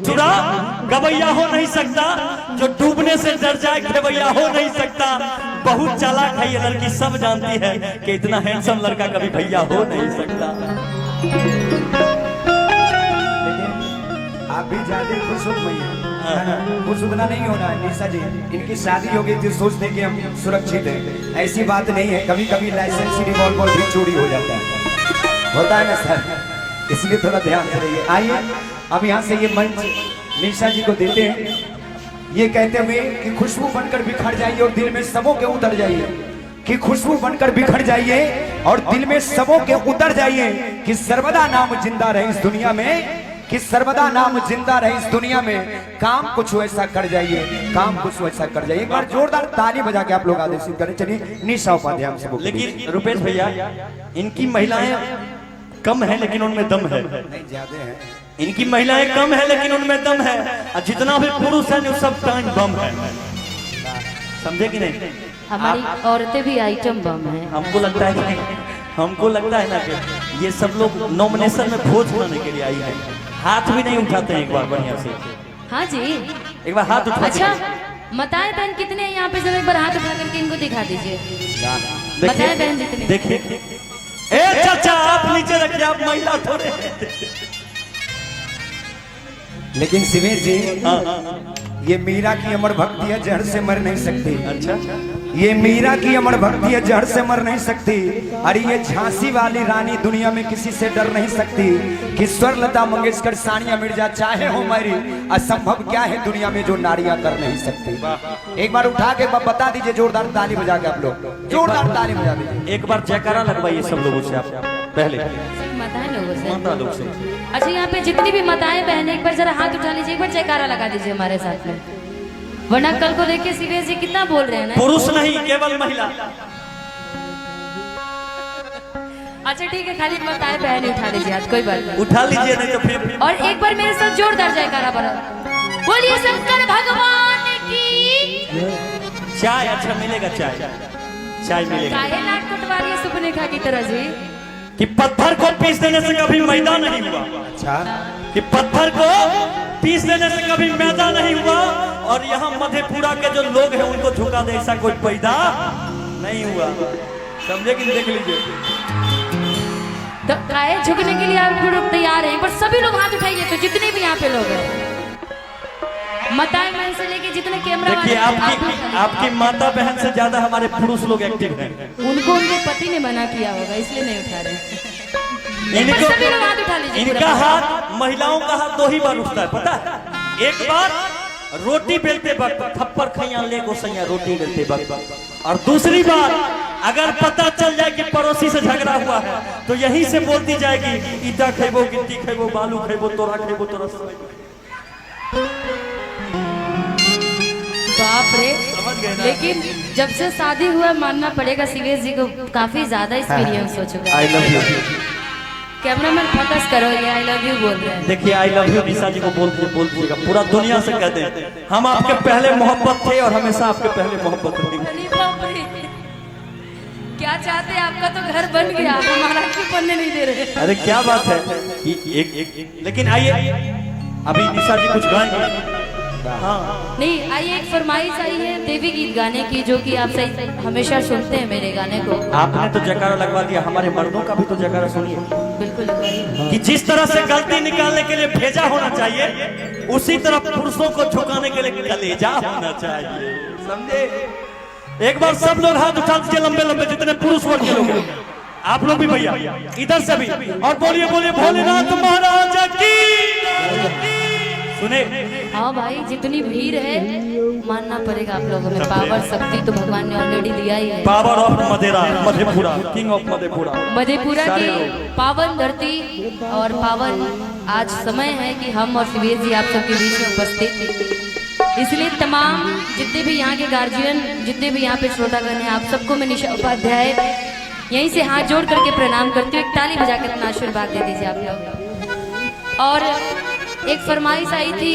ठिठुरा गवैया हो नहीं सकता, जो डूबने से डर जाए खेवैया हो नहीं सकता। बहुत चालाक है ये लड़की, सब जानती है कि इतना हैंडसम लड़का कभी भैया हो नहीं सकता। आप भी ज्यादा खुश हो भैया, खुश उतना नहीं होना है निशा जी। इनकी शादी हो गई थी, सोचते कि हम सुरक्षित हैं, ऐसी बात नहीं है। कभी कभी लाइसेंस रिवॉल्वर भी चोरी हो जाता है, होता है ना सर, इसलिए थोड़ा ध्यान से रहिए। आइए अब यहाँ से ये मंच निशा जी को देते हैं, ये कहते हुए कि खुशबू बनकर बिखर जाइए और दिल में सबों के उतर जाइए, कि खुशबू बनकर बिखर जाइए और दिल में सबों के उतर जाइए, कि सर्वदा नाम जिंदा रहे इस दुनिया में, कि सर्वदा नाम जिंदा रहे इस दुनिया में। काम कुछ वैसा कर जाइए, काम कुछ वैसा कर जाइए। एक बार जोरदार ताली बजा के आप लोग आदेशित करें। चलिए निशा उपाध्याय हमसे बोलिए। लेकिन रुपेश भैया, इनकी महिलाएं कम है लेकिन उनमें दम है। नहीं ज्यादा है, इनकी महिलाएं कम है लेकिन उनमें दम है, और जितना भी पुरुष है वो सब टाइम बम है। समझे कि नहीं? हमारी औरतें भी आइटम बम है। हमको लगता है कि हमको लगता है ना कि ये सब लोग नॉमिनेशन में भोज बनाने के लिए आई है। हाथ भी नहीं उठाते हैं एक बार बढ़िया से। हाँ जी, एक बार हाथ उठा। अच्छा बताए बहन कितने हैं यहाँ पे, जरा एक बार हाथ उठा करके इनको दिखा दीजिए। बताए बहन जितने। देखिए, ए चाचा आप नीचे रखिए, आप महिला थोड़े। लेकिन सिवेश जी ये मीरा की अमर भक्ति है, जहर से मर नहीं सकती। अच्छा, ये मीरा की अमर भक्ति है, जहर से मर नहीं सकती। अरे ये झांसी वाली रानी दुनिया में किसी से डर नहीं सकती। कि स्वर लता मंगेशकर, सानिया मिर्जा चाहे हो मेरी, असंभव क्या है दुनिया में जो नारियां कर नहीं सकती। एक बार उठा के बता दीजिए, जोरदार ताली बजा के आप लोग, जोरदार ताली बजा दीजिए। एक बार जयकारा लगवाइए सब लोगों से, आप पहले माताएं लोगों से। माता लोग से। अच्छा यहाँ पे जितनी भी माताएं बहन, एक बार जरा हाथ उठा लीजिए, एक बार जयकारा लगा दीजिए हमारे साथ में, वरना कल को देखिए सिवेश जी कितना बोल रहे हैं ना। पुरुष नहीं, केवल महिला। अच्छा ठीक है, खाली माताएं बहन उठा लीजिए आज, कोई बात नहीं, उठा लीजिए नहीं तो फिर। और एक बार मेरे साथ जोरदार जयकारा बना, बोलिए शंकर भगवान की। चाय अच्छा मिलेगा, चाय चाय मिलेगा। काहे नाक कटवारी सुपनेखा की तरह जी, कि पत्थर को पीस देने से कभी मैदा नहीं हुआ। अच्छा, कि पत्थर को पीस देने से कभी मैदा नहीं हुआ, और यहाँ मधेपुरा के जो लोग हैं उनको झुका दे ऐसा कोई पैदा नहीं हुआ। समझे कि? देख लीजिए, तो काहे झुकने के लिए आप लोग तैयार हैं, पर सभी लोग हाथ उठाइए तो जितने भी यहाँ पे लोग हैं, माताएं बहन से लेके जितने कैमरा देखिए आपकी माता बहन से ज्यादा हमारे पुरुष लोग एक्टिव हैं। उनको उनके पति ने मना किया होगा इसलिए नहीं उठा रहे। इनको सभी लोग हाथ उठा लीजिए। इनका हाथ, महिलाओं का हाथ 2 ही बार उठता है, पता है? एक बार रोटी बेलते वक्त थप्पड़ खैया ले गोसैया रोटी बेलते वक्त, और दूसरी बार अगर पता चल जाए कि पड़ोसी से झगड़ा हुआ है तो यहीं से बोलती जाएगी, ईटा खेबो, गिट्टी खेबो, बालू खेबो, तोरा खेबो, तोरा। बाप रे, समझ गए ना? लेकिन जब से शादी हुआ मानना पड़ेगा सिवेश जी को काफी ज्यादा एक्सपीरियंस हो चुका है। I love you. Cameraman focus करो, ये आई लव यू बोल रहे हैं। देखिए आई लव यू निशा जी को बोलतीएगा, पूरा दुनिया से कहते हैं हम आपके पहले मोहब्बत थे और हमेशा आपके पहले मोहब्बत रहेंगे। अरे बाप रे, क्या चाहते हैं? आपका तो घर बन गया, हमारा क्यों बनने नहीं दे रहे? अरे क्या बात है कि एक लेकिन आइए अभी निशा जी कुछ गाएंगे। हाँ नहीं, आइए एक फरमाइश आई है देवी गीत गाने की, जो कि आप सही हमेशा सुनते हैं मेरे गाने को। आपने तो जयकारा लगवा दिया, हमारे मर्दों का भी तो जयकारा सुनिए। बिल्कुल लगवाइए। कि जिस तरह से गलती निकालने के लिए भेजा होना चाहिए, उसी तरह पुरुषों को झुकाने के लिए कलेजा होना चाहिए। समझे? एक बार सब लोग हाथ उठा दीजिए, लंबे लंबे जितने पुरुष वर्ग के लोग हैं, आप लोग भी भैया इधर से भी, और बोलिए बोलिए भोलेनाथ महाराज की। सुने? हाँ भाई, जितनी भीड़ है मानना पड़ेगा आप लोगों में, पावर शक्ति तो भगवान ने ऑलरेडी दिया ही है। पावर ऑफ मधेरा, मधेपुरा, किंग ऑफ मधेपुरा, मधेपुरा की पावन धरती और पावन आज समय है कि हम और सिवेश जी आप सबके बीच में उपस्थित। इसलिए तमाम जितने भी यहाँ के गार्जियन, जितने भी यहाँ पे श्रोतागण हैं, आप सबको मैं निशा उपाध्याय यहीं से हाथ जोड़ करके प्रणाम करती हूँ। एक ताली बजा के अपना आशीर्वाद दे दीजिए आप लोग। और एक फरमाइश आई थी